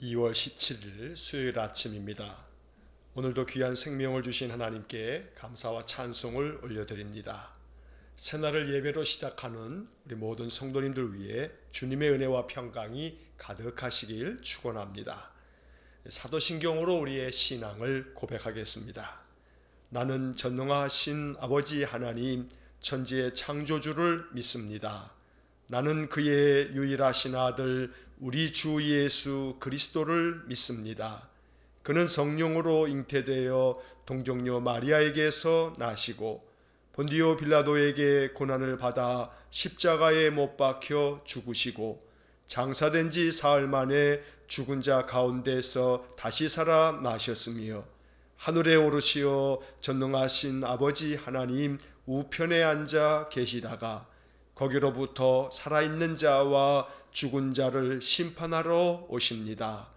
2월 17일 수요일 아침입니다. 오늘도 귀한 생명을 주신 하나님께 감사와 찬송을 올려드립니다. 새날을 예배로 시작하는 우리 모든 성도님들 위해 주님의 은혜와 평강이 가득하시길 축원합니다. 사도신경으로 우리의 신앙을 고백하겠습니다. 나는 전능하신 아버지 하나님 천지의 창조주를 믿습니다. 나는 그의 유일하신 아들 우리 주 예수 그리스도를 믿습니다. 그는 성령으로 잉태되어 동정녀 마리아에게서 나시고 본디오 빌라도에게 고난을 받아 십자가에 못 박혀 죽으시고 장사된 지 사흘 만에 죽은 자 가운데서 다시 살아나셨으며 하늘에 오르시어 전능하신 아버지 하나님 우편에 앉아 계시다가 거기로부터 살아있는 자와 죽은 자를 심판하러 오십니다.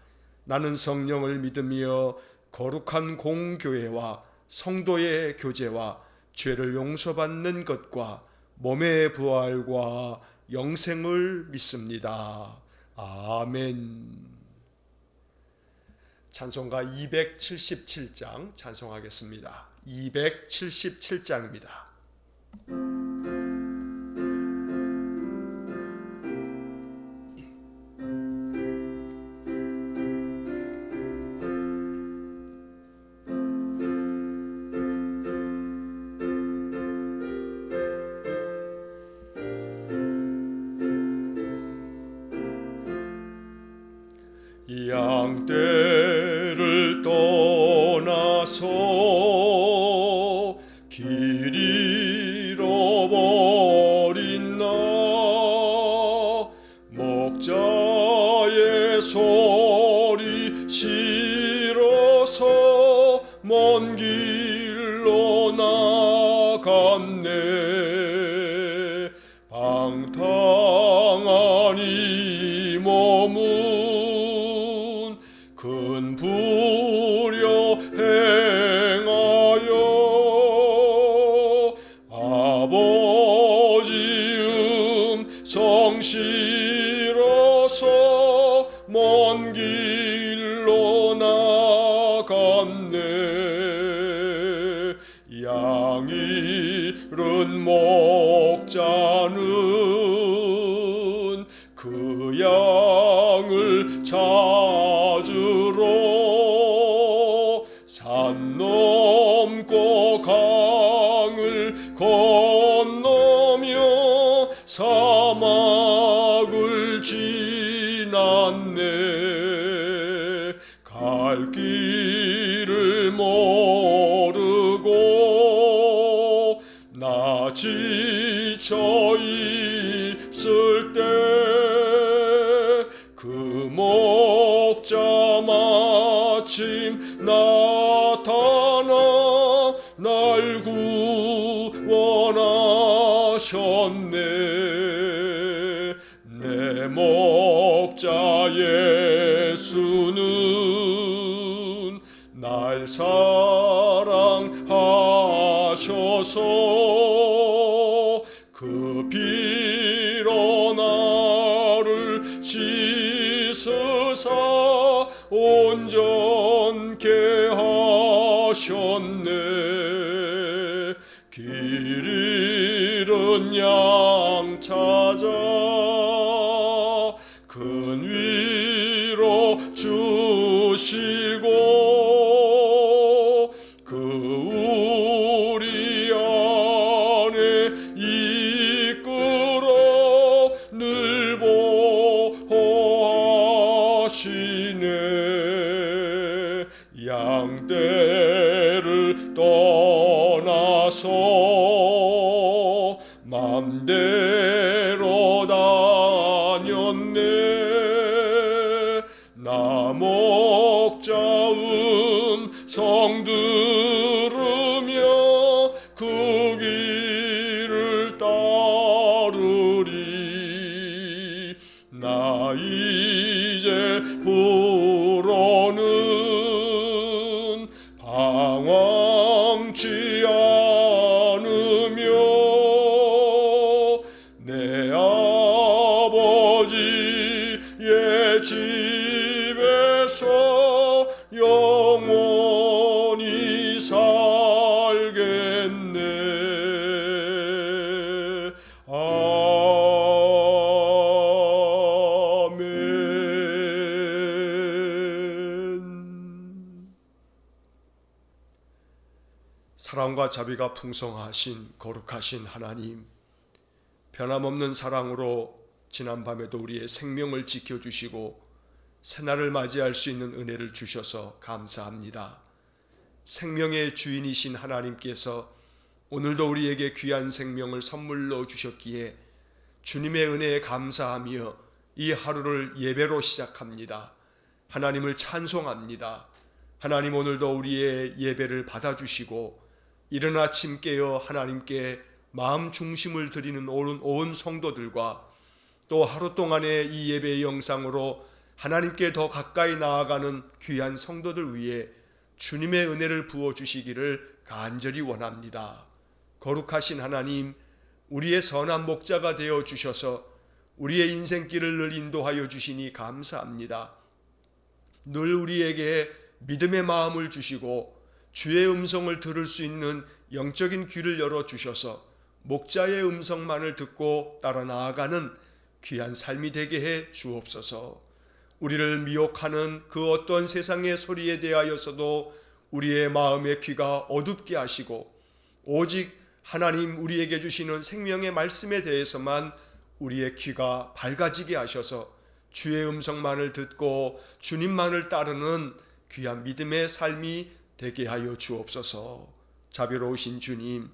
나는 성령을 믿으며 거룩한 공교회와 성도의 교제와 죄를 용서받는 것과 몸의 부활과 영생을 믿습니다. 아멘. 찬송가 277장 찬송하겠습니다. 277장입니다. 양떼를 떠나서 길 잃어버린 나 목자의 소리 싫어서 먼 길로 나갔네. 방탕한 이 몸은 큰 불효 행하여 아버지 음성 싫어서 먼 길로 나갔네. 양 잃은 목자는 그 양을 찾으러 산 넘고 강을 건너며 사막을 지났네. 갈 길을 모르고 나 지쳐 있을 때 그 목자 마침 나타나 날 구원하셨네. 내 목자 예수는 날 사랑하셔서 그 피로 나를 씻으사 온전케 하셨네. 길 잃은 양 찾아 큰 위로 주시고 그 우리 안에 이끌어 늘 보호하시네. 양떼를 떠나서 맘대로 다녔네. 나 목자 음성 들으며 그 길을 따르리. 나 이제 후로는 방황치 않으며 내 아버지의 집에 사랑과 자비가 풍성하신 거룩하신 하나님, 변함없는 사랑으로 지난밤에도 우리의 생명을 지켜주시고 새날을 맞이할 수 있는 은혜를 주셔서 감사합니다. 생명의 주인이신 하나님께서 오늘도 우리에게 귀한 생명을 선물로 주셨기에 주님의 은혜에 감사하며 이 하루를 예배로 시작합니다. 하나님을 찬송합니다. 하나님, 오늘도 우리의 예배를 받아주시고 이른 아침 깨어 하나님께 마음 중심을 드리는 온 성도들과 또 하루 동안의 이 예배의 영상으로 하나님께 더 가까이 나아가는 귀한 성도들 위해 주님의 은혜를 부어주시기를 간절히 원합니다. 거룩하신 하나님, 우리의 선한 목자가 되어 주셔서 우리의 인생길을 늘 인도하여 주시니 감사합니다. 늘 우리에게 믿음의 마음을 주시고 주의 음성을 들을 수 있는 영적인 귀를 열어주셔서 목자의 음성만을 듣고 따라 나아가는 귀한 삶이 되게 해 주옵소서. 우리를 미혹하는 그 어떤 세상의 소리에 대하여서도 우리의 마음의 귀가 어둡게 하시고 오직 하나님 우리에게 주시는 생명의 말씀에 대해서만 우리의 귀가 밝아지게 하셔서 주의 음성만을 듣고 주님만을 따르는 귀한 믿음의 삶이 되게 하여 주옵소서. 자비로우신 주님,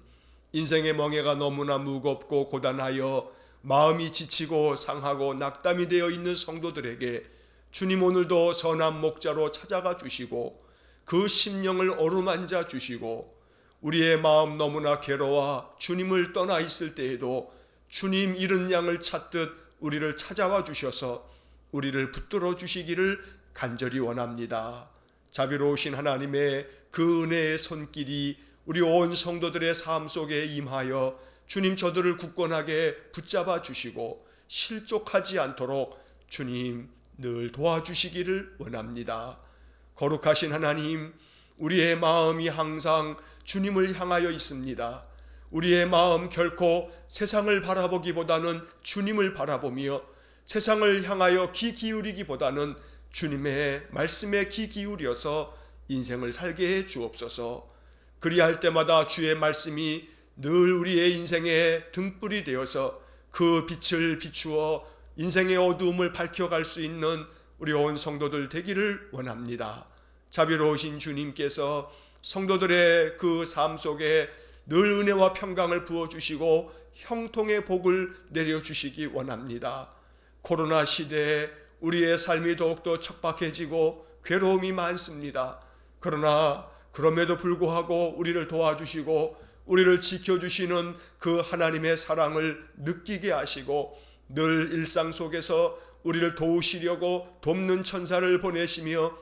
인생의 멍에가 너무나 무겁고 고단하여 마음이 지치고 상하고 낙담이 되어 있는 성도들에게 주님 오늘도 선한 목자로 찾아가 주시고 그 심령을 어루만져 주시고 우리의 마음 너무나 괴로워 주님을 떠나 있을 때에도 주님 잃은 양을 찾듯 우리를 찾아와 주셔서 우리를 붙들어 주시기를 간절히 원합니다. 자비로우신 하나님의 그 은혜의 손길이 우리 온 성도들의 삶 속에 임하여 주님 저들을 굳건하게 붙잡아 주시고 실족하지 않도록 주님 늘 도와주시기를 원합니다. 거룩하신 하나님, 우리의 마음이 항상 주님을 향하여 있습니다. 우리의 마음 결코 세상을 바라보기보다는 주님을 바라보며 세상을 향하여 귀 기울이기보다는 주님의 말씀에 귀 기울여서 인생을 살게 해 주옵소서. 그리할 때마다 주의 말씀이 늘 우리의 인생의 등불이 되어서 그 빛을 비추어 인생의 어두움을 밝혀갈 수 있는 우리 온 성도들 되기를 원합니다. 자비로우신 주님께서 성도들의 그 삶 속에 늘 은혜와 평강을 부어주시고 형통의 복을 내려주시기 원합니다. 코로나 시대에 우리의 삶이 더욱더 척박해지고 괴로움이 많습니다. 그러나 그럼에도 불구하고 우리를 도와주시고 우리를 지켜주시는 그 하나님의 사랑을 느끼게 하시고 늘 일상 속에서 우리를 도우시려고 돕는 천사를 보내시며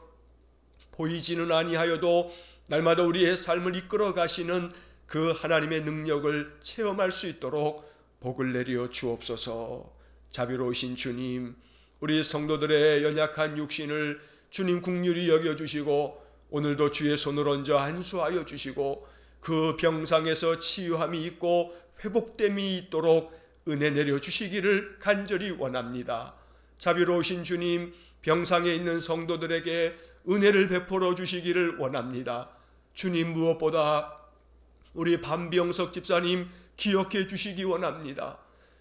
보이지는 아니하여도 날마다 우리의 삶을 이끌어 가시는 그 하나님의 능력을 체험할 수 있도록 복을 내려 주옵소서. 자비로우신 주님, 우리 성도들의 연약한 육신을 주님 긍휼히 여겨주시고 오늘도 주의 손을 얹어 안수하여 주시고 그 병상에서 치유함이 있고 회복됨이 있도록 은혜 내려주시기를 간절히 원합니다. 자비로우신 주님, 병상에 있는 성도들에게 은혜를 베풀어 주시기를 원합니다. 주님, 무엇보다 우리 반병석 집사님 기억해 주시기 원합니다.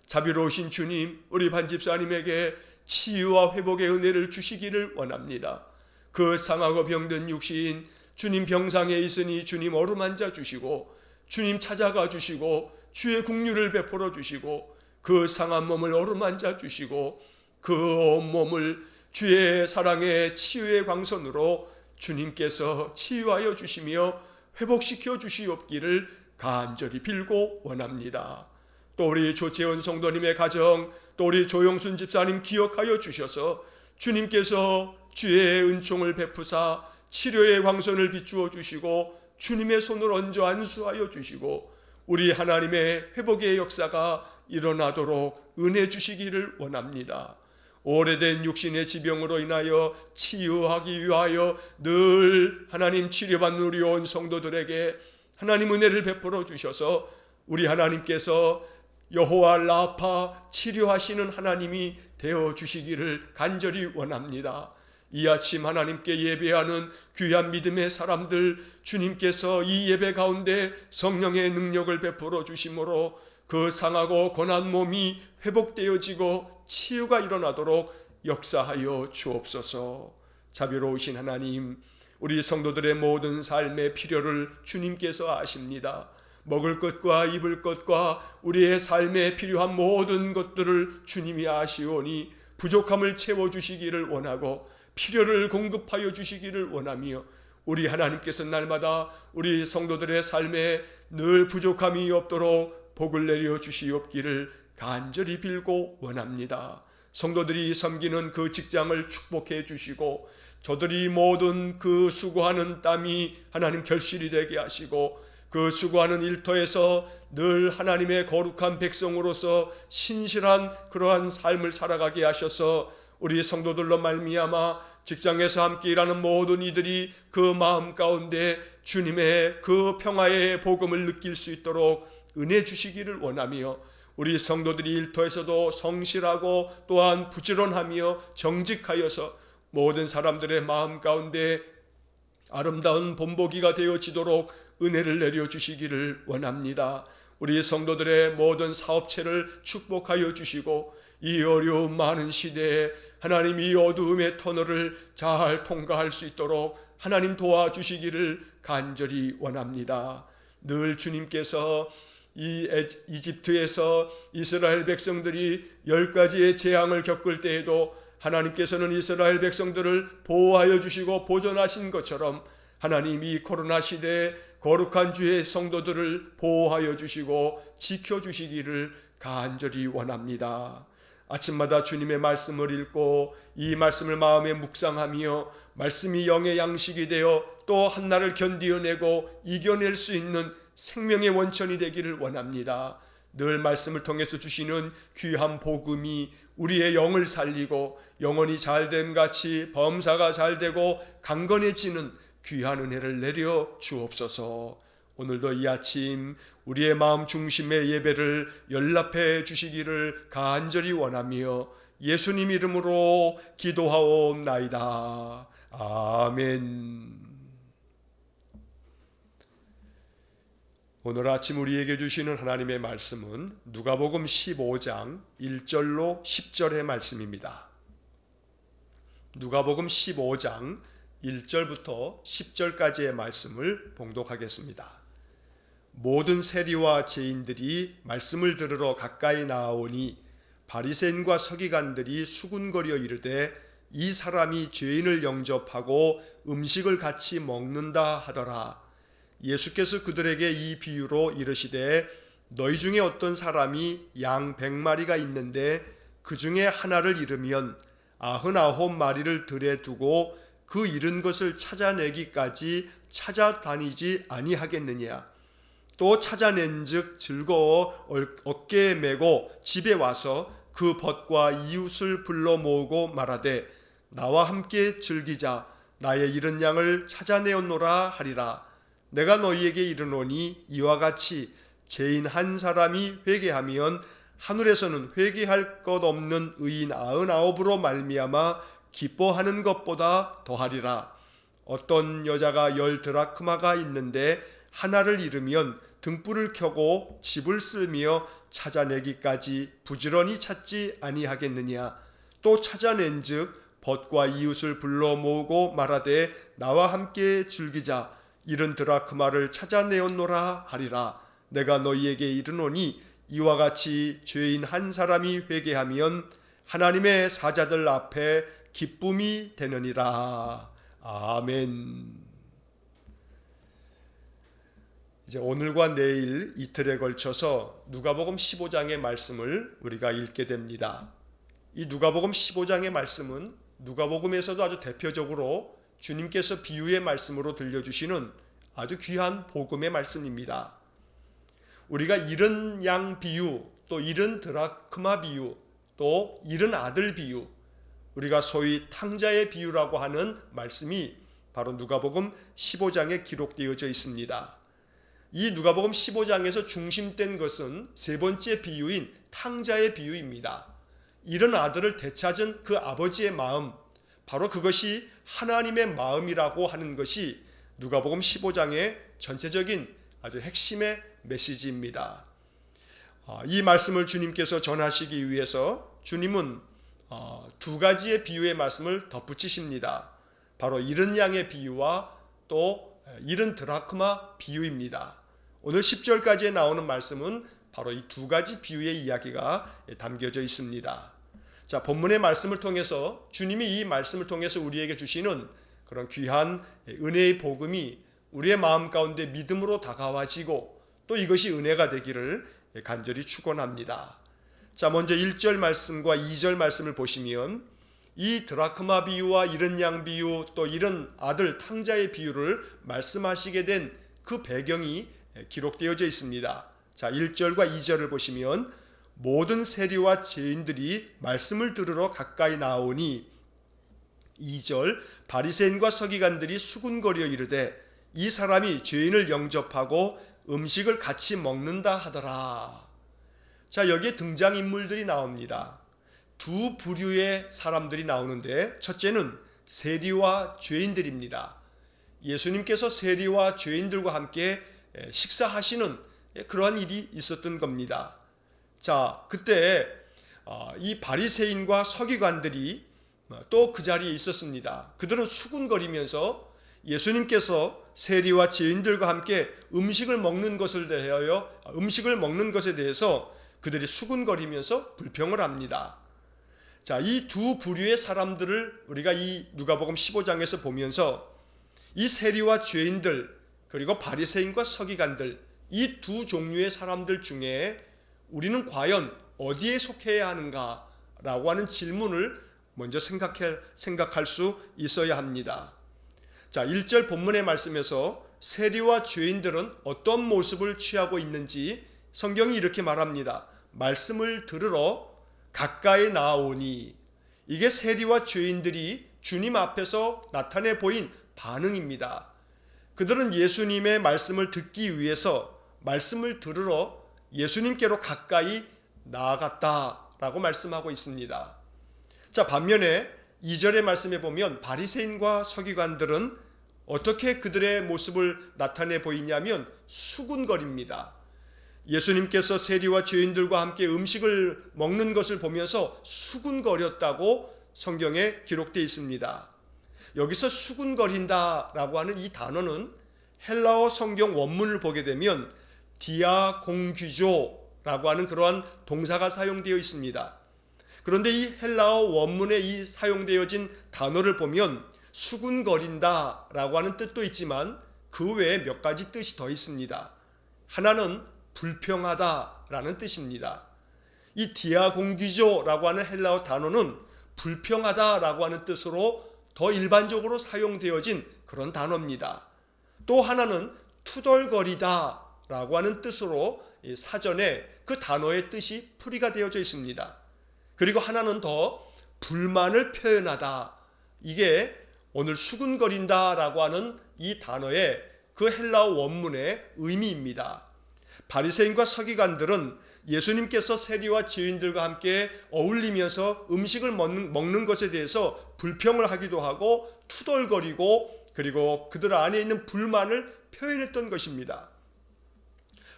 자비로우신 주님, 우리 반 집사님에게 치유와 회복의 은혜를 주시기를 원합니다. 그 상하고 병든 육신 주님 병상에 있으니 주님 어루만져 주시고 주님 찾아가 주시고 주의 긍휼을 베풀어 주시고 그 상한 몸을 어루만져 주시고 그 온몸을 주의 사랑의 치유의 광선으로 주님께서 치유하여 주시며 회복시켜 주시옵기를 간절히 빌고 원합니다. 또 우리 조채원 성도님의 가정, 또 우리 조영순 집사님 기억하여 주셔서 주님께서 주의 은총을 베푸사 치료의 광선을 비추어 주시고 주님의 손을 얹어 안수하여 주시고 우리 하나님의 회복의 역사가 일어나도록 은혜 주시기를 원합니다. 오래된 육신의 지병으로 인하여 치유하기 위하여 늘 하나님 치료받는 우리 온 성도들에게 하나님 은혜를 베풀어 주셔서 우리 하나님께서 여호와 라파 치료하시는 하나님이 되어 주시기를 간절히 원합니다. 이 아침 하나님께 예배하는 귀한 믿음의 사람들, 주님께서 이 예배 가운데 성령의 능력을 베풀어 주심으로 그 상하고 고난 몸이 회복되어지고 치유가 일어나도록 역사하여 주옵소서. 자비로우신 하나님, 우리 성도들의 모든 삶의 필요를 주님께서 아십니다. 먹을 것과 입을 것과 우리의 삶에 필요한 모든 것들을 주님이 아시오니 부족함을 채워주시기를 원하고 필요를 공급하여 주시기를 원하며, 우리 하나님께서 날마다 우리 성도들의 삶에 늘 부족함이 없도록 복을 내려 주시옵기를 간절히 빌고 원합니다. 성도들이 섬기는 그 직장을 축복해 주시고, 저들이 모든 그 수고하는 땀이 하나님 결실이 되게 하시고, 그 수고하는 일터에서 늘 하나님의 거룩한 백성으로서 신실한 그러한 삶을 살아가게 하셔서 우리 성도들로 말미암아 직장에서 함께 일하는 모든 이들이 그 마음 가운데 주님의 그 평화의 복음을 느낄 수 있도록 은혜 주시기를 원하며, 우리 성도들이 일터에서도 성실하고 또한 부지런하며 정직하여서 모든 사람들의 마음 가운데 아름다운 본보기가 되어지도록 은혜를 내려주시기를 원합니다. 우리 성도들의 모든 사업체를 축복하여 주시고, 이 어려운 많은 시대에 하나님 이 어두움의 터널을 잘 통과할 수 있도록 하나님 도와주시기를 간절히 원합니다. 늘 주님께서 이 이집트에서 이스라엘 백성들이 10가지의 재앙을 겪을 때에도 하나님께서는 이스라엘 백성들을 보호하여 주시고 보존하신 것처럼, 하나님 이 코로나 시대에 거룩한 주의 성도들을 보호하여 주시고 지켜주시기를 간절히 원합니다. 아침마다 주님의 말씀을 읽고 이 말씀을 마음에 묵상하며 말씀이 영의 양식이 되어 또 한날을 견디어내고 이겨낼 수 있는 생명의 원천이 되기를 원합니다. 늘 말씀을 통해서 주시는 귀한 복음이 우리의 영을 살리고 영혼이 잘됨 같이 범사가 잘되고 강건해지는 귀한 은혜를 내려 주옵소서. 오늘도 이 아침 우리의 마음 중심의 예배를 연락해 주시기를 간절히 원하며 예수님 이름으로 기도하옵나이다. 아멘. 오늘 아침 우리에게 주시는 하나님의 말씀은 누가복음 15장 1절로 10절의 말씀입니다. 누가복음 15장 1절부터 10절까지의 말씀을 봉독하겠습니다. 모든 세리와 죄인들이 말씀을 들으러 가까이 나아오니 바리새인과 서기관들이 수군거려 이르되 이 사람이 죄인을 영접하고 음식을 같이 먹는다 하더라. 예수께서 그들에게 이 비유로 이르시되 너희 중에 어떤 사람이 양 100마리가 있는데 그 중에 하나를 잃으면 99마리를 들에 두고 그 잃은 것을 찾아내기까지 찾아다니지 아니하겠느냐. 또 찾아낸즉 즐거워 어깨에 메고 집에 와서 그 벗과 이웃을 불러 모으고 말하되 나와 함께 즐기자. 나의 잃은 양을 찾아내었노라 하리라. 내가 너희에게 이르노니 이와 같이 죄인 한 사람이 회개하면 하늘에서는 회개할 것 없는 의인 99으로 말미암아 기뻐하는 것보다 더하리라. 어떤 여자가 10드라크마가 있는데 하나를 잃으면 등불을 켜고 집을 쓸며 찾아내기까지 부지런히 찾지 아니하겠느냐. 또 찾아낸즉 벗과 이웃을 불러 모으고 말하되 나와 함께 즐기자. 잃은 드라크마를 찾아내었노라 하리라. 내가 너희에게 이르노니 이와 같이 죄인 한 사람이 회개하면 하나님의 사자들 앞에 기쁨이 되느니라. 아멘. 이제 오늘과 내일 이틀에 걸쳐서 누가복음 15장의 말씀을 우리가 읽게 됩니다. 이 누가복음 15장의 말씀은 누가복음에서도 아주 대표적으로 주님께서 비유의 말씀으로 들려주시는 아주 귀한 복음의 말씀입니다. 우리가 잃은 양 비유, 또 잃은 드라크마 비유, 또 잃은 아들 비유, 우리가 소위 탕자의 비유라고 하는 말씀이 바로 누가복음 15장에 기록되어져 있습니다. 이 누가복음 15장에서 중심된 것은 세 번째 비유인 탕자의 비유입니다. 잃은 아들을 되찾은 그 아버지의 마음, 바로 그것이 하나님의 마음이라고 하는 것이 누가복음 15장의 전체적인 아주 핵심의 메시지입니다. 이 말씀을 주님께서 전하시기 위해서 주님은 두 가지의 비유의 말씀을 덧붙이십니다. 바로 잃은 양의 비유와 또 잃은 드라크마 비유입니다. 오늘 10절까지에 나오는 말씀은 바로 이 두 가지 비유의 이야기가 담겨져 있습니다. 자, 본문의 말씀을 통해서 주님이 이 말씀을 통해서 우리에게 주시는 그런 귀한 은혜의 복음이 우리의 마음 가운데 믿음으로 다가와지고 또 이것이 은혜가 되기를 간절히 축원합니다. 자, 먼저 1절 말씀과 2절 말씀을 보시면 이 드라크마 비유와 잃은 양 비유 또 잃은 아들 탕자의 비유를 말씀하시게 된 그 배경이 기록되어져 있습니다. 자, 1절과 2절을 보시면 모든 세리와 죄인들이 말씀을 들으러 가까이 나오니 2절 바리새인과 서기관들이 수군거려 이르되 이 사람이 죄인을 영접하고 음식을 같이 먹는다 하더라. 자, 여기에 등장인물들이 나옵니다. 두 부류의 사람들이 나오는데 첫째는 세리와 죄인들입니다. 예수님께서 세리와 죄인들과 함께 식사하시는 그러한 일이 있었던 겁니다. 자, 그때 이 바리새인과 서기관들이 또 그 자리에 있었습니다. 그들은 수군거리면서 예수님께서 세리와 죄인들과 함께 음식을 먹는 것에 대해서 그들이 수군거리면서 불평을 합니다. 자, 이 두 부류의 사람들을 우리가 이 누가복음 15장에서 보면서 이 세리와 죄인들 그리고 바리새인과 서기관들 이 두 종류의 사람들 중에 우리는 과연 어디에 속해야 하는가라고 하는 질문을 먼저 생각할 수 있어야 합니다. 자, 1절 본문의 말씀에서 세리와 죄인들은 어떤 모습을 취하고 있는지 성경이 이렇게 말합니다. 말씀을 들으러 가까이 나오니, 이게 세리와 죄인들이 주님 앞에서 나타내 보인 반응입니다. 그들은 예수님의 말씀을 듣기 위해서 말씀을 들으러 예수님께로 가까이 나아갔다라고 말씀하고 있습니다. 자, 반면에 2절의 말씀에 보면 바리새인과 서기관들은 어떻게 그들의 모습을 나타내 보이냐면 수군거립니다. 예수님께서 세리와 죄인들과 함께 음식을 먹는 것을 보면서 수군거렸다고 성경에 기록되어 있습니다. 여기서 수군거린다라고 하는 이 단어는 헬라어 성경 원문을 보게 되면 디아공귀조라고 하는 그러한 동사가 사용되어 있습니다. 그런데 이 헬라어 원문에 이 사용되어진 단어를 보면 수군거린다라고 하는 뜻도 있지만 그 외에 몇 가지 뜻이 더 있습니다. 하나는 불평하다라는 뜻입니다. 이 디아공귀조라고 하는 헬라어 단어는 불평하다라고 하는 뜻으로 더 일반적으로 사용되어진 그런 단어입니다. 또 하나는 투덜거리다라고 하는 뜻으로 사전에 그 단어의 뜻이 풀이가 되어져 있습니다. 그리고 하나는 더 불만을 표현하다. 이게 오늘 수군거린다라고 하는 이 단어의 그 헬라어 원문의 의미입니다. 바리새인과 서기관들은 예수님께서 세리와 죄인들과 함께 어울리면서 음식을 먹는 것에 대해서 불평을 하기도 하고 투덜거리고 그리고 그들 안에 있는 불만을 표현했던 것입니다.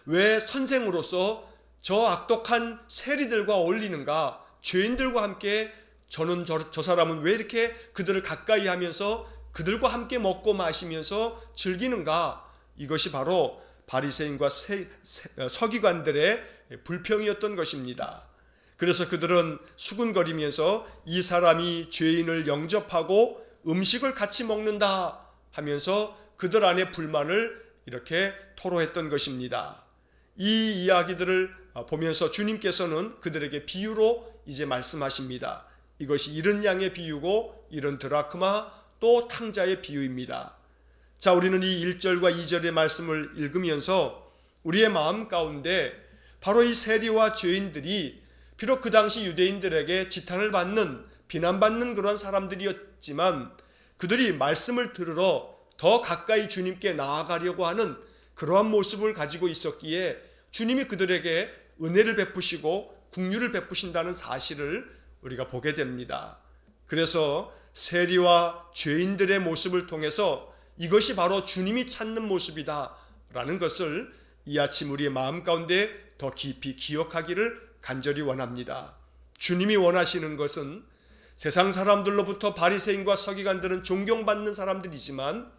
왜 선생으로서 저 악독한 세리들과 어울리는가? 죄인들과 함께 저 사람은 왜 이렇게 그들을 가까이 하면서 그들과 함께 먹고 마시면서 즐기는가? 이것이 바로 바리새인과 서기관들의 불평이었던 것입니다. 그래서 그들은 수군거리면서 이 사람이 죄인을 영접하고 음식을 같이 먹는다 하면서 그들 안의 불만을 이렇게 토로했던 것입니다. 이 이야기들을 보면서 주님께서는 그들에게 비유로 이제 말씀하십니다. 이것이 잃은 양의 비유고 잃은 드라크마 또 탕자의 비유입니다. 자, 우리는 이 1절과 2절의 말씀을 읽으면서 우리의 마음 가운데 바로 이 세리와 죄인들이 비록 그 당시 유대인들에게 지탄을 받는 비난받는 그런 사람들이었지만 그들이 말씀을 들으러 더 가까이 주님께 나아가려고 하는 그러한 모습을 가지고 있었기에 주님이 그들에게 은혜를 베푸시고 긍휼을 베푸신다는 사실을 우리가 보게 됩니다. 그래서 세리와 죄인들의 모습을 통해서 이것이 바로 주님이 찾는 모습이다 라는 것을 이 아침 우리의 마음 가운데 더 깊이 기억하기를 간절히 원합니다. 주님이 원하시는 것은 세상 사람들로부터 바리새인과 서기관들은 존경받는 사람들이지만,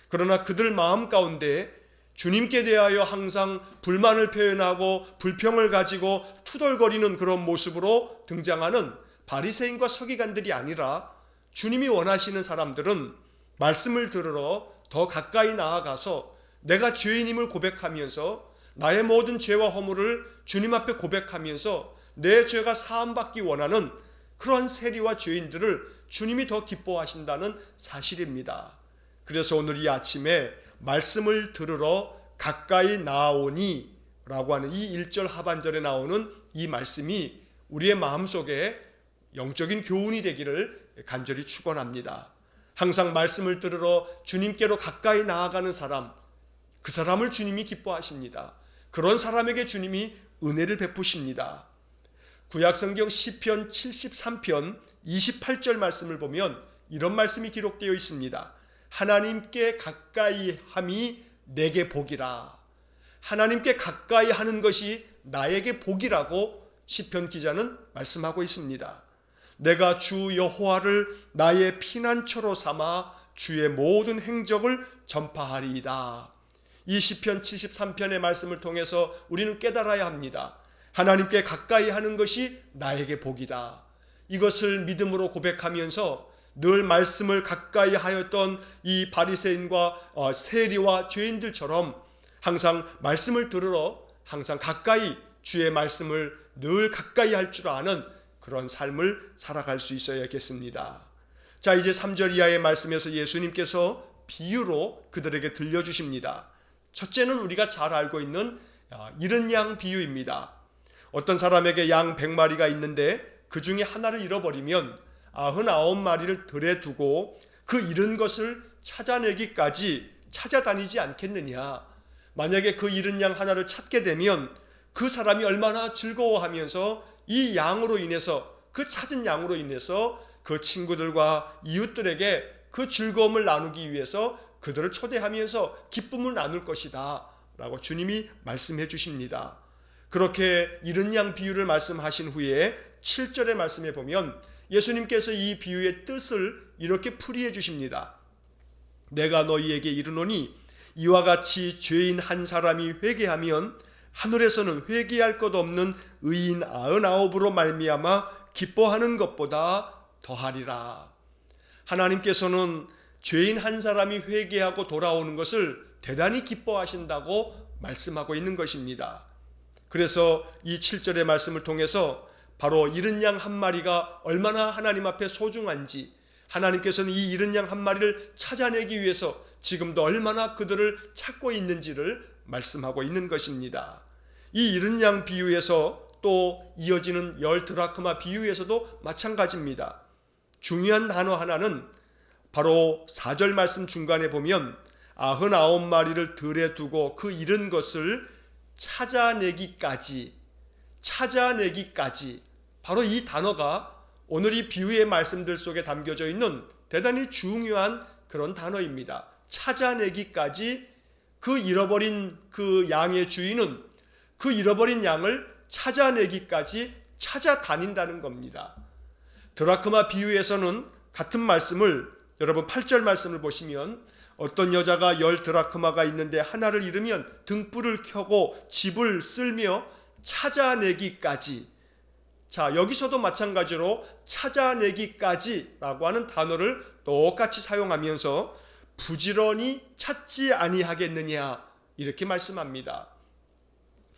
그러나 그들 마음 가운데 주님께 대하여 항상 불만을 표현하고 불평을 가지고 투덜거리는 그런 모습으로 등장하는 바리새인과 서기관들이 아니라, 주님이 원하시는 사람들은 말씀을 들으러 더 가까이 나아가서 내가 죄인임을 고백하면서 나의 모든 죄와 허물을 주님 앞에 고백하면서 내 죄가 사함받기 원하는 그러한 세리와 죄인들을 주님이 더 기뻐하신다는 사실입니다. 그래서 오늘 이 아침에 말씀을 들으러 가까이 나아오니 라고 하는 이 1절 하반절에 나오는 이 말씀이 우리의 마음속에 영적인 교훈이 되기를 간절히 축원합니다. 항상 말씀을 들으러 주님께로 가까이 나아가는 사람, 그 사람을 주님이 기뻐하십니다. 그런 사람에게 주님이 은혜를 베푸십니다. 구약성경 시편 73편 28절 말씀을 보면 이런 말씀이 기록되어 있습니다. 하나님께 가까이 함이 내게 복이라. 하나님께 가까이 하는 것이 나에게 복이라고 시편 기자는 말씀하고 있습니다. 내가 주 여호와를 나의 피난처로 삼아 주의 모든 행적을 전파하리이다. 이 시편 73편의 말씀을 통해서 우리는 깨달아야 합니다. 하나님께 가까이 하는 것이 나에게 복이다. 이것을 믿음으로 고백하면서 늘 말씀을 가까이 하였던 이 바리새인과 세리와 죄인들처럼 항상 말씀을 들으러 항상 가까이 주의 말씀을 늘 가까이 할 줄 아는 그런 삶을 살아갈 수 있어야겠습니다. 자, 이제 3절 이하의 말씀에서 예수님께서 비유로 그들에게 들려주십니다. 첫째는 우리가 잘 알고 있는 잃은 양 비유입니다. 어떤 사람에게 양 100마리가 있는데 그 중에 하나를 잃어버리면 99마리를 들에 두고 그 잃은 것을 찾아내기까지 찾아다니지 않겠느냐. 만약에 그 잃은 양 하나를 찾게 되면 그 사람이 얼마나 즐거워하면서 이 양으로 인해서, 그 찾은 양으로 인해서 그 친구들과 이웃들에게 그 즐거움을 나누기 위해서 그들을 초대하면서 기쁨을 나눌 것이다 라고 주님이 말씀해 주십니다. 그렇게 잃은 양 비유를 말씀하신 후에 7절의 말씀에 보면 예수님께서 이 비유의 뜻을 이렇게 풀이해 주십니다. 내가 너희에게 이르노니 이와 같이 죄인 한 사람이 회개하면 하늘에서는 회개할 것 없는 의인 99으로 말미암아 기뻐하는 것보다 더하리라. 하나님께서는 죄인 한 사람이 회개하고 돌아오는 것을 대단히 기뻐하신다고 말씀하고 있는 것입니다. 그래서 이 7절의 말씀을 통해서 바로 잃은 양 한 마리가 얼마나 하나님 앞에 소중한지, 하나님께서는 이 잃은 양 한 마리를 찾아내기 위해서 지금도 얼마나 그들을 찾고 있는지를 말씀하고 있는 것입니다. 이 잃은 양 비유에서 또 이어지는 10드라크마 비유에서도 마찬가지입니다. 중요한 단어 하나는 바로 4절 말씀 중간에 보면 99마리를 들에 두고 그 잃은 것을 찾아내기까지, 바로 이 단어가 오늘 이 비유의 말씀들 속에 담겨져 있는 대단히 중요한 그런 단어입니다. 찾아내기까지. 그 잃어버린 그 양의 주인은 그 잃어버린 양을 찾아내기까지 찾아다닌다는 겁니다. 드라크마 비유에서는 같은 말씀을, 여러분 8절 말씀을 보시면 어떤 여자가 10드라크마가 있는데 하나를 잃으면 등불을 켜고 집을 쓸며 찾아내기까지. 자, 여기서도 마찬가지로 찾아내기까지라고 하는 단어를 똑같이 사용하면서 부지런히 찾지 아니하겠느냐 이렇게 말씀합니다.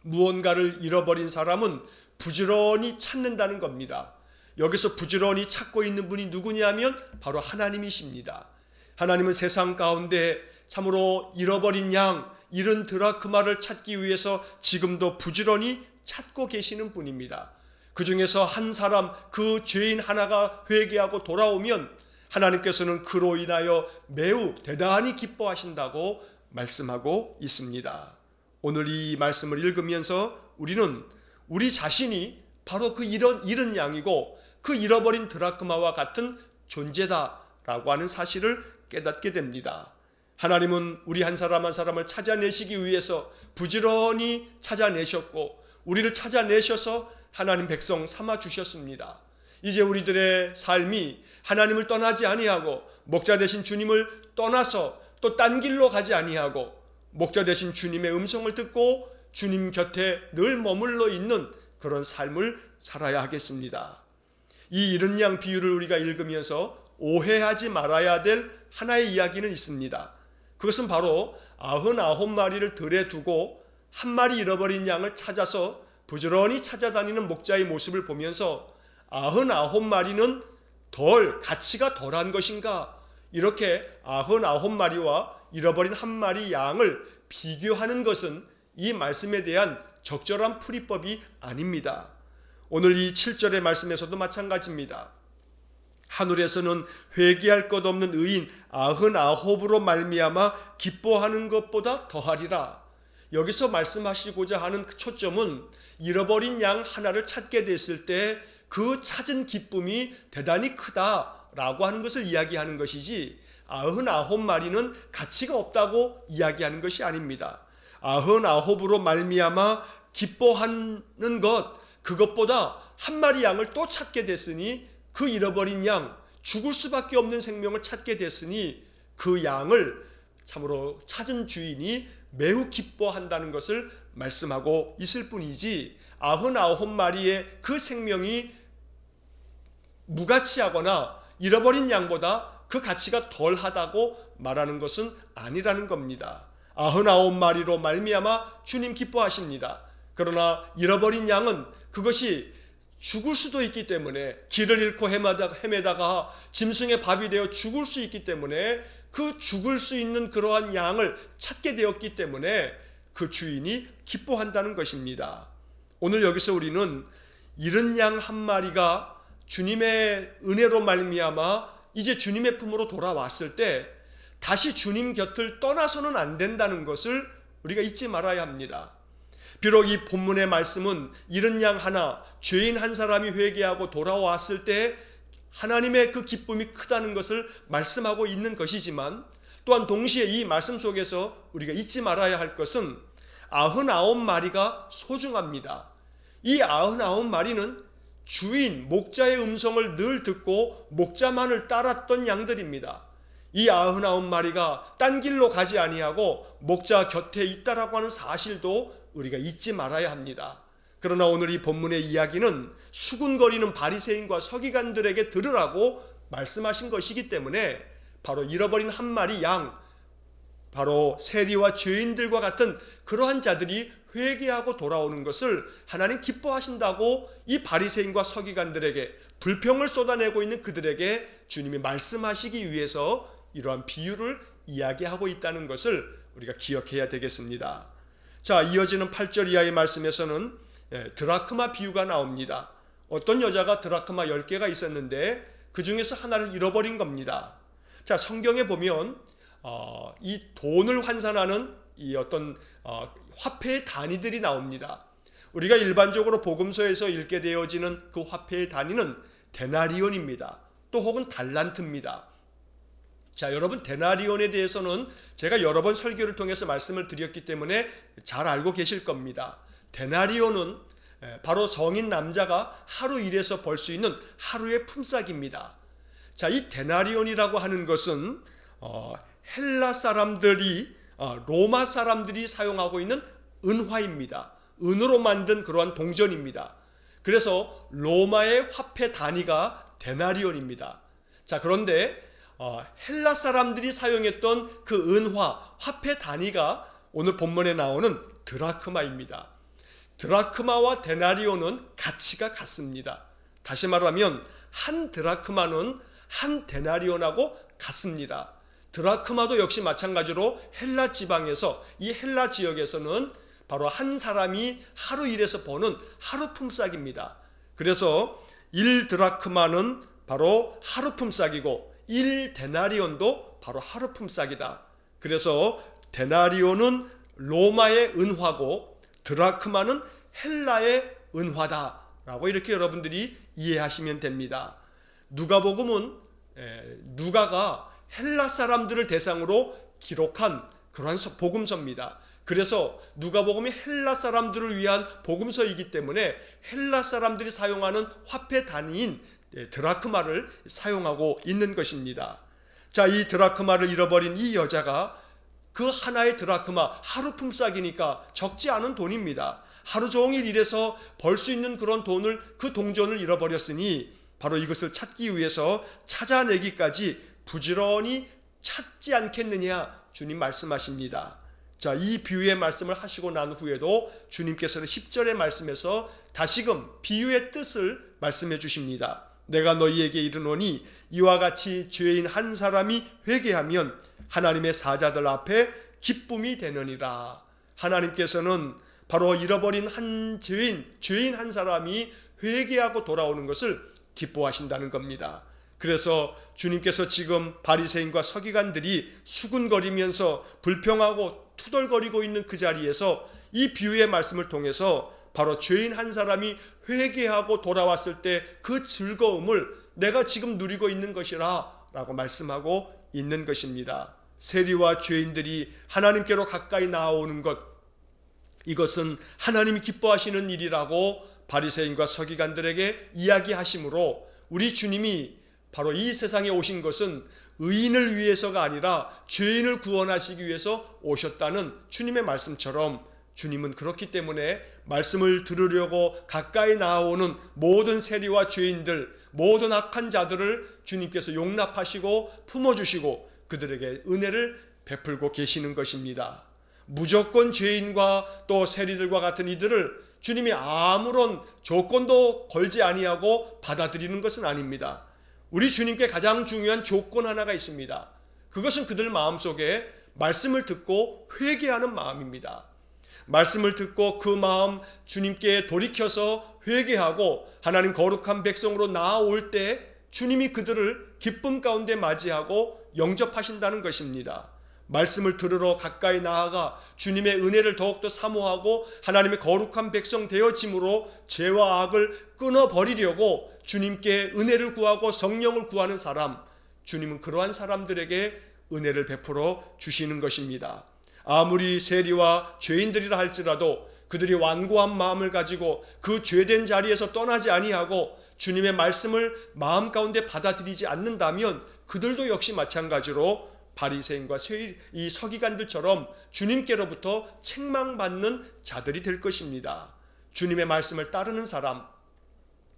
무언가를 잃어버린 사람은 부지런히 찾는다는 겁니다. 여기서 부지런히 찾고 있는 분이 누구냐면 바로 하나님이십니다. 하나님은 세상 가운데 참으로 잃어버린 양, 잃은 드라크마를 찾기 위해서 지금도 부지런히 찾고 계시는 분입니다. 그 중에서 한 사람, 그 죄인 하나가 회개하고 돌아오면 하나님께서는 그로 인하여 매우 대단히 기뻐하신다고 말씀하고 있습니다. 오늘 이 말씀을 읽으면서 우리는 우리 자신이 바로 그 잃은 양이고 그 잃어버린 드라크마와 같은 존재다라고 하는 사실을 깨닫게 됩니다. 하나님은 우리 한 사람 한 사람을 찾아내시기 위해서 부지런히 찾아내셨고 우리를 찾아내셔서 하나님 백성 삼아 주셨습니다. 이제 우리들의 삶이 하나님을 떠나지 아니하고 목자 되신 주님을 떠나서 또 딴 길로 가지 아니하고 목자 되신 주님의 음성을 듣고 주님 곁에 늘 머물러 있는 그런 삶을 살아야 하겠습니다. 이 이른 양 비유를 우리가 읽으면서 오해하지 말아야 될 하나의 이야기는 있습니다. 그것은 바로 99마리를 들에 두고 한 마리 잃어버린 양을 찾아서 부지런히 찾아다니는 목자의 모습을 보면서 99마리는 덜 가치가 덜한 것인가, 이렇게 99마리와 잃어버린 한 마리 양을 비교하는 것은 이 말씀에 대한 적절한 풀이법이 아닙니다. 오늘 이 7절의 말씀에서도 마찬가지입니다. 하늘에서는 회개할 것 없는 의인 99으로 말미암아 기뻐하는 것보다 더하리라. 여기서 말씀하시고자 하는 그 초점은 잃어버린 양 하나를 찾게 됐을 때 그 찾은 기쁨이 대단히 크다라고 하는 것을 이야기하는 것이지 99마리는 가치가 없다고 이야기하는 것이 아닙니다. 99으로 말미암아 기뻐하는 것, 그것보다 한 마리 양을 또 찾게 됐으니 그 잃어버린 양, 죽을 수밖에 없는 생명을 찾게 됐으니 그 양을 참으로 찾은 주인이 매우 기뻐한다는 것을 말씀하고 있을 뿐이지 99마리의 그 생명이 무가치하거나 잃어버린 양보다 그 가치가 덜하다고 말하는 것은 아니라는 겁니다. 99마리로 말미암아 주님 기뻐하십니다. 그러나 잃어버린 양은 그것이 죽을 수도 있기 때문에 길을 잃고 헤매다가 짐승의 밥이 되어 죽을 수 있기 때문에 그 죽을 수 있는 그러한 양을 찾게 되었기 때문에 그 주인이 기뻐한다는 것입니다. 오늘 여기서 우리는 잃은 양 한 마리가 주님의 은혜로 말미암아 이제 주님의 품으로 돌아왔을 때 다시 주님 곁을 떠나서는 안 된다는 것을 우리가 잊지 말아야 합니다. 비록 이 본문의 말씀은 잃은 양 하나, 죄인 한 사람이 회개하고 돌아왔을 때 하나님의 그 기쁨이 크다는 것을 말씀하고 있는 것이지만 또한 동시에 이 말씀 속에서 우리가 잊지 말아야 할 것은 99마리가 소중합니다. 이 99마리는 주인, 목자의 음성을 늘 듣고 목자만을 따랐던 양들입니다. 이 99마리가 딴 길로 가지 아니하고 목자 곁에 있다라고 하는 사실도 우리가 잊지 말아야 합니다. 그러나 오늘 이 본문의 이야기는 수군거리는 바리새인과 서기관들에게 들으라고 말씀하신 것이기 때문에 바로 잃어버린 한 마리 양, 바로 세리와 죄인들과 같은 그러한 자들이 회개하고 돌아오는 것을 하나님 기뻐하신다고 이 바리새인과 서기관들에게 불평을 쏟아내고 있는 그들에게 주님이 말씀하시기 위해서 이러한 비유를 이야기하고 있다는 것을 우리가 기억해야 되겠습니다. 자, 이어지는 8절 이하의 말씀에서는 드라크마 비유가 나옵니다. 어떤 여자가 드라크마 10개가 있었는데 그 중에서 하나를 잃어버린 겁니다. 자, 성경에 보면 이 돈을 환산하는 이 어떤 화폐의 단위들이 나옵니다. 우리가 일반적으로 복음서에서 읽게 되어지는 그 화폐의 단위는 데나리온입니다. 또 혹은 달란트입니다. 자, 여러분 데나리온에 대해서는 제가 여러 번 설교를 통해서 말씀을 드렸기 때문에 잘 알고 계실 겁니다. 데나리온은 바로 성인 남자가 하루 일해서 벌 수 있는 하루의 품삯입니다. 자, 이 데나리온이라고 하는 것은 헬라 사람들이 로마 사람들이 사용하고 있는 은화입니다. 은으로 만든 그러한 동전입니다. 그래서 로마의 화폐 단위가 데나리온입니다. 자, 그런데 헬라 사람들이 사용했던 그 은화, 화폐 단위가 오늘 본문에 나오는 드라크마입니다. 드라크마와 데나리온은 가치가 같습니다. 다시 말하면 한 드라크마는 한 데나리온하고 같습니다. 드라크마도 역시 마찬가지로 헬라 지방에서, 이 헬라 지역에서는 바로 한 사람이 하루 일해서 버는 하루 품삯입니다. 그래서 1드라크마는 바로 하루 품삯이고 1데나리온도 바로 하루 품삯이다. 그래서 데나리온은 로마의 은화고 드라크마는 헬라의 은화다라고 이렇게 여러분들이 이해하시면 됩니다. 누가복음은 누가가 헬라 사람들을 대상으로 기록한 그러한 복음서입니다. 그래서 누가복음이 헬라 사람들을 위한 복음서이기 때문에 헬라 사람들이 사용하는 화폐 단위인 드라크마를 사용하고 있는 것입니다. 자, 이 드라크마를 잃어버린 이 여자가 그 하나의 드라크마, 하루 품삯이니까 적지 않은 돈입니다. 하루 종일 일해서 벌 수 있는 그런 돈을, 그 동전을 잃어버렸으니 바로 이것을 찾기 위해서 찾아내기까지 부지런히 찾지 않겠느냐 주님 말씀하십니다. 자, 이 비유의 말씀을 하시고 난 후에도 주님께서는 10절의 말씀에서 다시금 비유의 뜻을 말씀해 주십니다. 내가 너희에게 이르노니 이와 같이 죄인 한 사람이 회개하면 하나님의 사자들 앞에 기쁨이 되느니라. 하나님께서는 바로 잃어버린 한 죄인 한 사람이 회개하고 돌아오는 것을 기뻐하신다는 겁니다. 그래서 주님께서 지금 바리새인과 서기관들이 수군거리면서 불평하고 투덜거리고 있는 그 자리에서 이 비유의 말씀을 통해서 바로 죄인 한 사람이 회개하고 돌아왔을 때 그 즐거움을 내가 지금 누리고 있는 것이라 라고 말씀하고 있는 것입니다. 세리와 죄인들이 하나님께로 가까이 나아오는 것, 이것은 하나님이 기뻐하시는 일이라고 바리새인과 서기관들에게 이야기하시므로 우리 주님이 바로 이 세상에 오신 것은 의인을 위해서가 아니라 죄인을 구원하시기 위해서 오셨다는 주님의 말씀처럼 주님은 그렇기 때문에 말씀을 들으려고 가까이 나아오는 모든 세리와 죄인들, 모든 악한 자들을 주님께서 용납하시고 품어주시고 그들에게 은혜를 베풀고 계시는 것입니다. 무조건 죄인과 또 세리들과 같은 이들을 주님이 아무런 조건도 걸지 아니하고 받아들이는 것은 아닙니다. 우리 주님께 가장 중요한 조건 하나가 있습니다. 그것은 그들 마음속에 말씀을 듣고 회개하는 마음입니다. 말씀을 듣고 그 마음 주님께 돌이켜서 회개하고 하나님 거룩한 백성으로 나아올 때 주님이 그들을 기쁨 가운데 맞이하고 영접하신다는 것입니다. 말씀을 들으러 가까이 나아가 주님의 은혜를 더욱더 사모하고 하나님의 거룩한 백성 되어짐으로 죄와 악을 끊어버리려고 주님께 은혜를 구하고 성령을 구하는 사람, 주님은 그러한 사람들에게 은혜를 베풀어 주시는 것입니다. 아무리 세리와 죄인들이라 할지라도 그들이 완고한 마음을 가지고 그 죄된 자리에서 떠나지 아니하고 주님의 말씀을 마음 가운데 받아들이지 않는다면 그들도 역시 마찬가지로 바리새인과 이 서기관들처럼 주님께로부터 책망받는 자들이 될 것입니다. 주님의 말씀을 따르는 사람,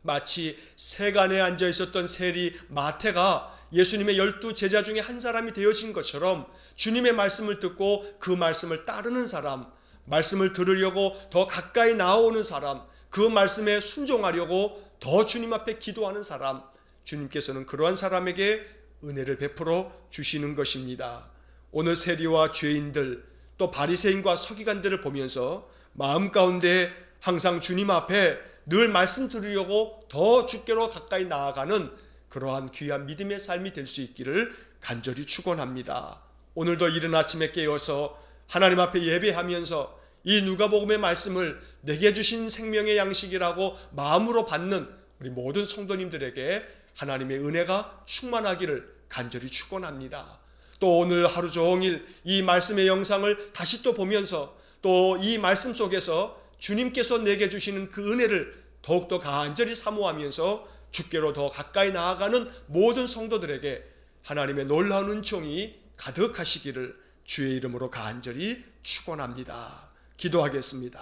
마치 세간에 앉아 있었던 세리 마태가 예수님의 12 제자 중에 한 사람이 되어진 것처럼 주님의 말씀을 듣고 그 말씀을 따르는 사람, 말씀을 들으려고 더 가까이 나아오는 사람, 그 말씀에 순종하려고 더 주님 앞에 기도하는 사람, 주님께서는 그러한 사람에게 은혜를 베풀어 주시는 것입니다. 오늘 세리와 죄인들 또 바리새인과 서기관들을 보면서 마음 가운데 항상 주님 앞에 늘 말씀 들으려고 더 주께로 가까이 나아가는 그러한 귀한 믿음의 삶이 될 수 있기를 간절히 축원합니다. 오늘도 이른 아침에 깨어서 하나님 앞에 예배하면서 이 누가복음의 말씀을 내게 주신 생명의 양식이라고 마음으로 받는 우리 모든 성도님들에게 하나님의 은혜가 충만하기를 간절히 축원합니다. 또 오늘 하루 종일 이 말씀의 영상을 다시 또 보면서 또 이 말씀 속에서 주님께서 내게 주시는 그 은혜를 더욱더 간절히 사모하면서 주께로 더 가까이 나아가는 모든 성도들에게 하나님의 놀라운 은총이 가득하시기를 주의 이름으로 간절히 축원합니다. 기도하겠습니다.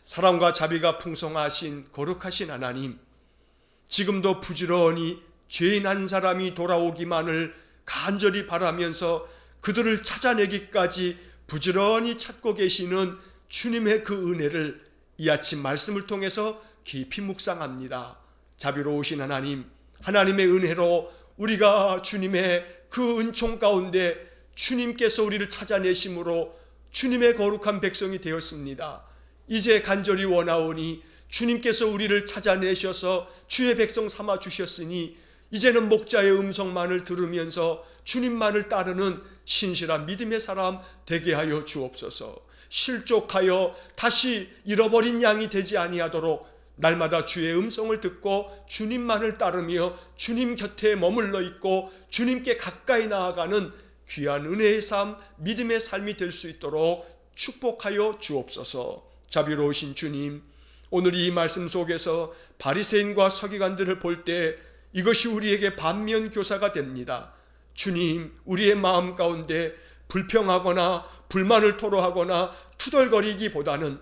사랑과 자비가 풍성하신 거룩하신 하나님, 지금도 부지런히 죄인 한 사람이 돌아오기만을 간절히 바라면서 그들을 찾아내기까지 부지런히 찾고 계시는 주님의 그 은혜를 이 아침 말씀을 통해서 깊이 묵상합니다. 자비로우신 하나님, 하나님의 은혜로 우리가 주님의 그 은총 가운데 주님께서 우리를 찾아내심으로 주님의 거룩한 백성이 되었습니다. 이제 간절히 원하오니 주님께서 우리를 찾아내셔서 주의 백성 삼아 주셨으니 이제는 목자의 음성만을 들으면서 주님만을 따르는 신실한 믿음의 사람 되게 하여 주옵소서. 실족하여 다시 잃어버린 양이 되지 아니하도록 날마다 주의 음성을 듣고 주님만을 따르며 주님 곁에 머물러 있고 주님께 가까이 나아가는 귀한 은혜의 삶, 믿음의 삶이 될 수 있도록 축복하여 주옵소서. 자비로우신 주님, 오늘 이 말씀 속에서 바리새인과 서기관들을 볼 때 이것이 우리에게 반면 교사가 됩니다. 주님, 우리의 마음 가운데 불평하거나 불만을 토로하거나 투덜거리기보다는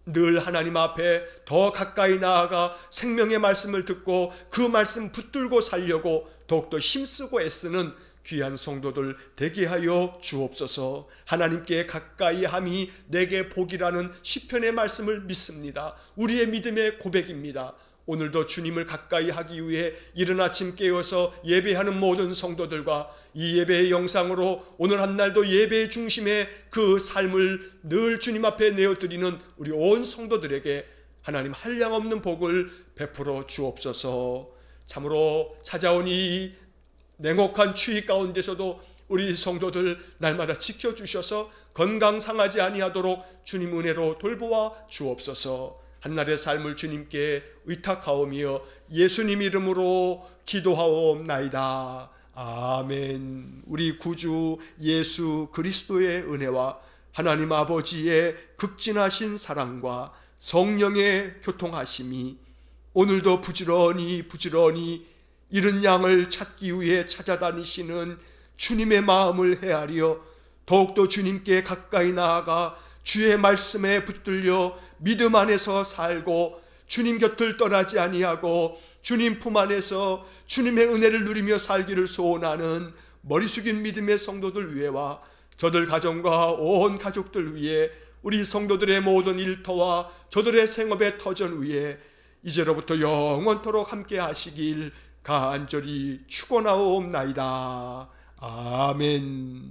늘 하나님 앞에 더 가까이 나아가 생명의 말씀을 듣고 그 말씀 붙들고 살려고 더욱더 힘쓰고 애쓰는 귀한 성도들 되게 하여 주옵소서. 하나님께 가까이 함이 내게 복이라는 시편의 말씀을 믿습니다. 우리의 믿음의 고백입니다. 오늘도 주님을 가까이 하기 위해 이른 아침 깨어서 예배하는 모든 성도들과 이 예배의 영상으로 오늘 한 날도 예배의 중심에 그 삶을 늘 주님 앞에 내어드리는 우리 온 성도들에게 하나님 한량없는 복을 베풀어 주옵소서. 참으로 찾아온 이 냉혹한 추위 가운데서도 우리 성도들 날마다 지켜주셔서 건강 상하지 아니하도록 주님 은혜로 돌보아 주옵소서. 한날의 삶을 주님께 의탁하오며 예수님 이름으로 기도하옵나이다. 아멘. 우리 구주 예수 그리스도의 은혜와 하나님 아버지의 극진하신 사랑과 성령의 교통하심이 오늘도 부지런히 이른 양을 찾기 위해 찾아다니시는 주님의 마음을 헤아려 더욱더 주님께 가까이 나아가 주의 말씀에 붙들려 믿음 안에서 살고 주님 곁을 떠나지 아니하고 주님 품 안에서 주님의 은혜를 누리며 살기를 소원하는 머리 숙인 믿음의 성도들 위해와 저들 가정과 온 가족들 위해 우리 성도들의 모든 일터와 저들의 생업의 터전 위에 이제로부터 영원토록 함께 하시길 간절히 축원하옵나이다. 아멘.